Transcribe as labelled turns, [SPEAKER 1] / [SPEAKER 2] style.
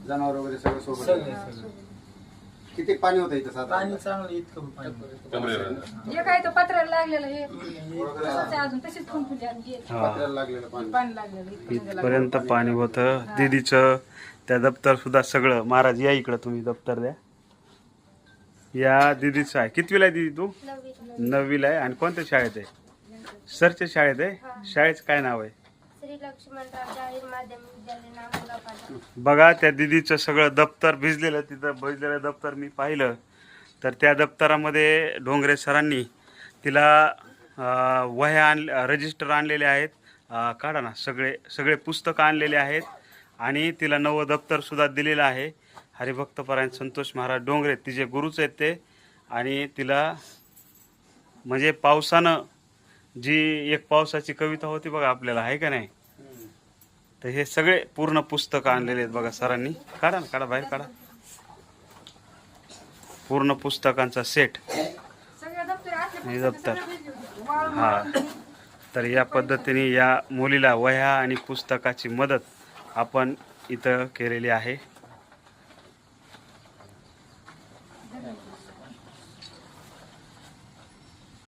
[SPEAKER 1] जनावर वगैरे सगळं सोबत
[SPEAKER 2] सगळे
[SPEAKER 1] आहे.
[SPEAKER 2] सगळे
[SPEAKER 1] किती पाणी होतं इथं
[SPEAKER 2] पाणी
[SPEAKER 1] साधारण?
[SPEAKER 2] चांगलं इतकं पाणी
[SPEAKER 3] हे काय तर पत्र्याला लागलेलं हे तसंच आहे अजून तशीच फुंकली आणि गेली.
[SPEAKER 1] पत्र्याला लागलेलं पाणी.
[SPEAKER 3] पाणी लागलेलं इतकं निघालं.
[SPEAKER 4] इथपर्यंत पाणी होतं. दीदीचं त्या दप्तर सुद्धा सगळं. महाराज या इकडं, तुम्ही दप्तर द्या. या दीदीचं आहे. कितवीला आहे दीदी तू? 9वीला आहे. आणि कोणत्या शाळेत आहे? सरच्या शाळेत आहे. शाळेचं काय नाव आहे?
[SPEAKER 5] श्री लक्ष्मणराव जाहीर माध्यमिक विद्यालय नामोलापाटा.
[SPEAKER 4] बघा त्या दीदीचं सगळं दप्तर भिजलेलं. तिथं भिजलेलं दप्तर मी पाहिलं तर त्या दप्तरामध्ये ढोंगरे सरांनी तिला वह्या रजिस्टर आणलेले आहेत. काढा ना, सगळे पुस्तकं आणलेले आहेत. आणि तिला नवं दप्तरसुद्धा दिलेलं आहे. हरिभक्तपरायण संतोष महाराज डोंगरे तिचे गुरुच आहेत ते. आणि तिला म्हणजे पावसानं जी एक पावसाची कविता होती बघा आपल्याला, आहे का नाही, तर हे सगळे पूर्ण पुस्तकं आणलेले आहेत बघा सरांनी. काढा ना, काढा, बाहेर काढा. पूर्ण पुस्तकांचा सेट.
[SPEAKER 3] सगळ्या दप्तर असले
[SPEAKER 4] हे दप्तर.
[SPEAKER 3] सगळं भिजली होती. वाळून
[SPEAKER 4] हा,
[SPEAKER 3] वाळून
[SPEAKER 4] तर या पद्धतीने या मुलीला वह्या आणि पुस्तकाची मदत आपण इथं केलेली आहे.